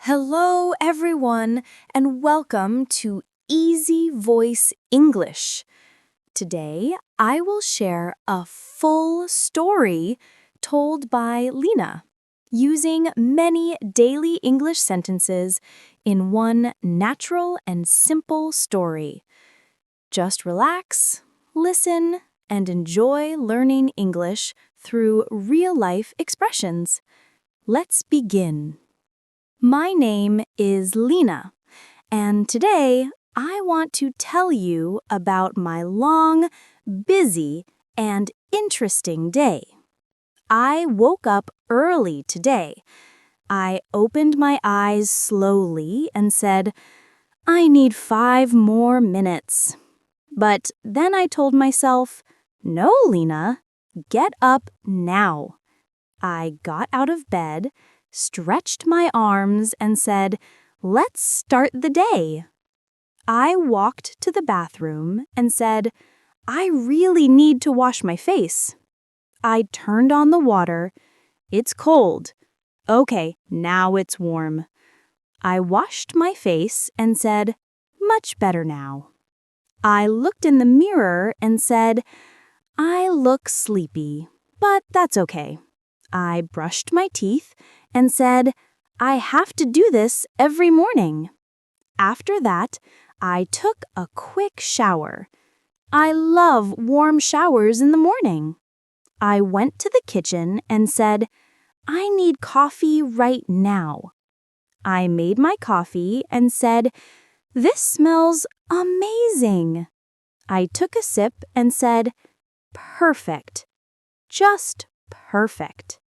Hello, everyone, and welcome to Easy Voice English. Today, I will share a full story told by Lina, using many daily English sentences in one natural and simple story. Just relax, listen, and enjoy learning English through real-life expressions. Let's begin. My name is Lina, and today I want to tell you about my long, busy, and interesting day. I woke up early today. I opened my eyes slowly and said, I need 5 more minutes. But then I told myself, no, Lina, get up now. I got out of bed, stretched my arms, and said, let's start the day. I walked to the bathroom and said, I really need to wash my face. I turned on the water. It's cold. Okay, now it's warm. I washed my face and said, much better now. I looked in the mirror and said, I look sleepy, but that's okay. I brushed my teeth and said, I have to do this every morning. After that, I took a quick shower. I love warm showers in the morning. I went to the kitchen and said, I need coffee right now. I made my coffee and said, this smells amazing. I took a sip and said, perfect. Just perfect.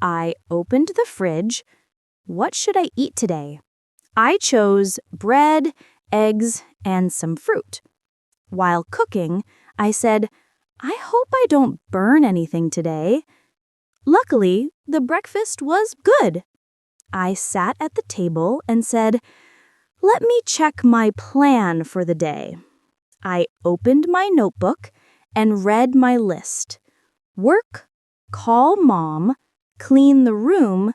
I opened the fridge. What should I eat today? I chose bread, eggs, and some fruit. While cooking, I said, I hope I don't burn anything today. Luckily, the breakfast was good. I sat at the table and said, let me check my plan for the day. I opened my notebook and read my list. Work, call mom, clean the room,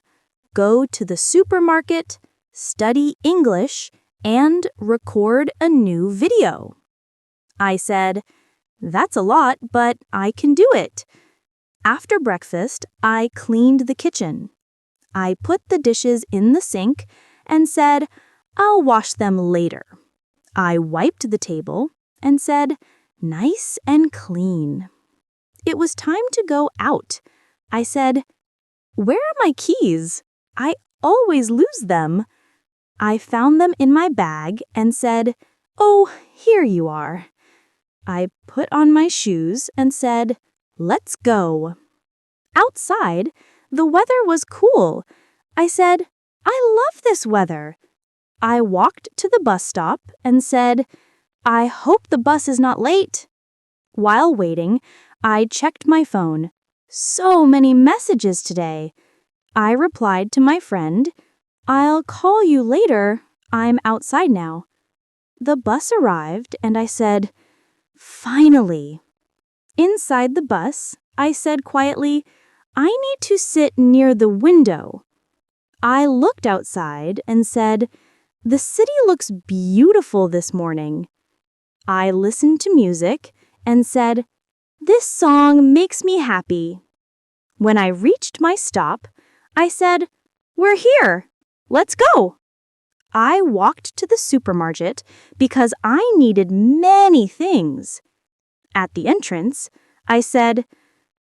go to the supermarket, study English, and record a new video. I said, that's a lot, but I can do it. After breakfast, I cleaned the kitchen. I put the dishes in the sink and said, I'll wash them later. I wiped the table and said, nice and clean. It was time to go out. I said, where are my keys? I always lose them. I found them in my bag and said, oh, here you are. I put on my shoes and said, let's go. Outside, the weather was cool. I said, I love this weather. I walked to the bus stop and said, I hope the bus is not late. While waiting, I checked my phone. So many messages today. I replied to my friend, I'll call you later. I'm outside now. The bus arrived and I said, finally. Inside the bus, I said quietly, I need to sit near the window. I looked outside and said, the city looks beautiful this morning. I listened to music and said, this song makes me happy. When I reached my stop, I said, we're here. Let's go. I walked to the supermarket because I needed many things. At the entrance, I said,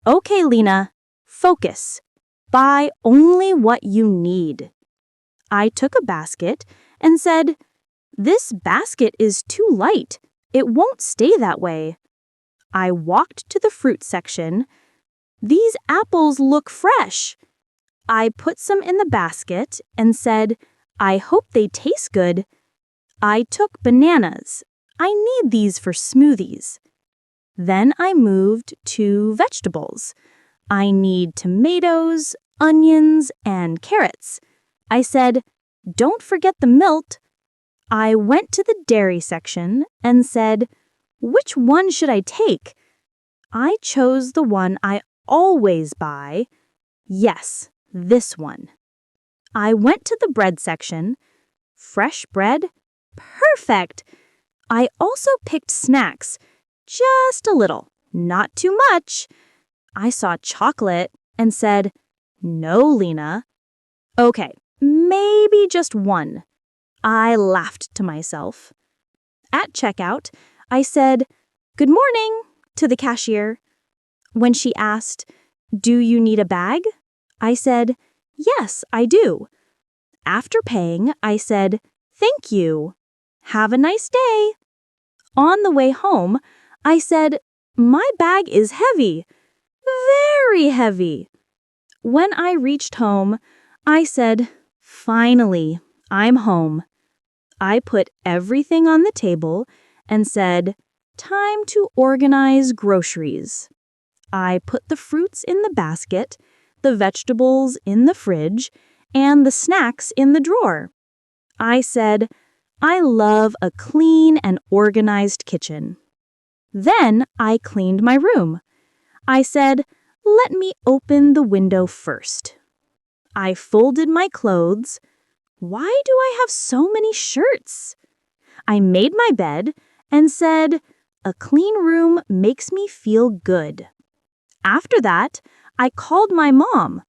okay, Lina, focus. Buy only what you need. I took a basket and said, this basket is too light. It won't stay that way. I walked to the fruit section. These apples look fresh. I put some in the basket and said, I hope they taste good. I took bananas. I need these for smoothies. Then I moved to vegetables. I need tomatoes, onions, and carrots. I said, don't forget the milk. I went to the dairy section and said, which one should I take? I chose the one I always buy. Yes, this one. I went to the bread section. Fresh bread? Perfect! I also picked snacks. Just a little, not too much. I saw chocolate and said, "No, Lina." "Okay, maybe just one." I laughed to myself. At checkout, I said, "Good morning," to the cashier. When she asked, "Do you need a bag?" I said, "Yes, I do." After paying, I said, "Thank you. Have a nice day." On the way home, I said, "My bag is heavy, very heavy." When I reached home, I said, "Finally, I'm home." I put everything on the table and said, "Time to organize groceries." I put the fruits in the basket, the vegetables in the fridge, and the snacks in the drawer. I said, "I love a clean and organized kitchen." Then I cleaned my room. I said, "Let me open the window first." I folded my clothes. Why do I have so many shirts? I made my bed and said, "A clean room makes me feel good." After that, I called my mom.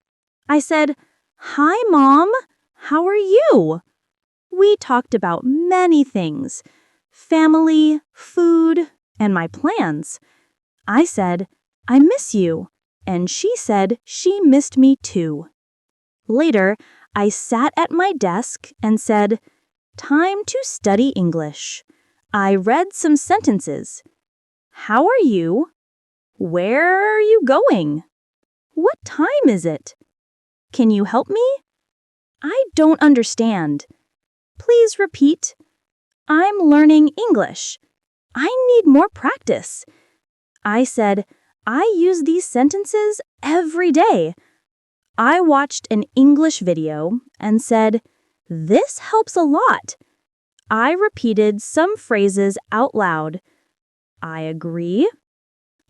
I said, "Hi, Mom. How are you?" We talked about many things: family, food, and my plans. I said, "I miss you," and she said she missed me too. Later, I sat at my desk and said, "Time to study English." I read some sentences. How are you? Where are you going? What time is it? Can you help me? I don't understand. Please repeat. I'm learning English. I need more practice. I said, I use these sentences every day. I watched an English video and said, "This helps a lot." I repeated some phrases out loud. I agree.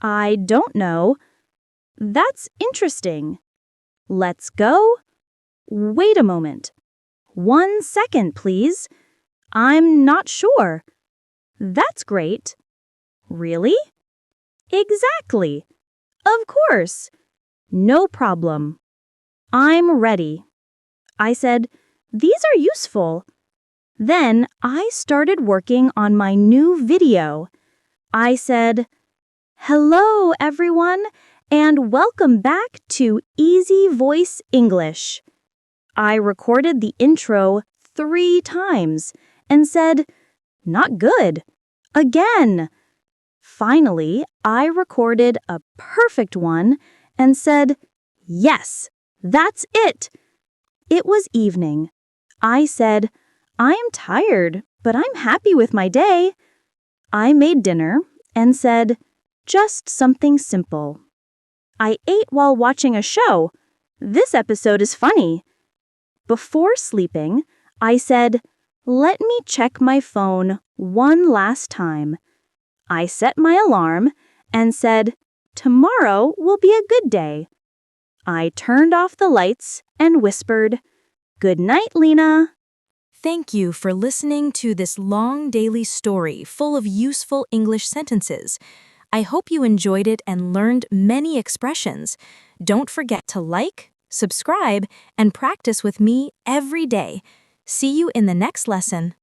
I don't know. That's interesting. Let's go. Wait a moment. 1 second, please. I'm not sure. That's great. Really? Exactly. Of course. No problem. I'm ready. I said, "These are useful." Then I started working on my new video. I said, "Hello, everyone, and welcome back to Easy Voice English." I recorded the intro 3 times and said, "Not good." Again. Finally, I recorded a perfect one and said, "Yes, that's it." It was evening. I said, "I am tired, but I'm happy with my day." I made dinner and said, "Just something simple." I ate while watching a show. This episode is funny. Before sleeping, I said, "Let me check my phone one last time." I set my alarm and said, "Tomorrow will be a good day." I turned off the lights and whispered, "Good night, Lina." Thank you for listening to this long daily story full of useful English sentences. I hope you enjoyed it and learned many expressions. Don't forget to like, subscribe, and practice with me every day. See you in the next lesson.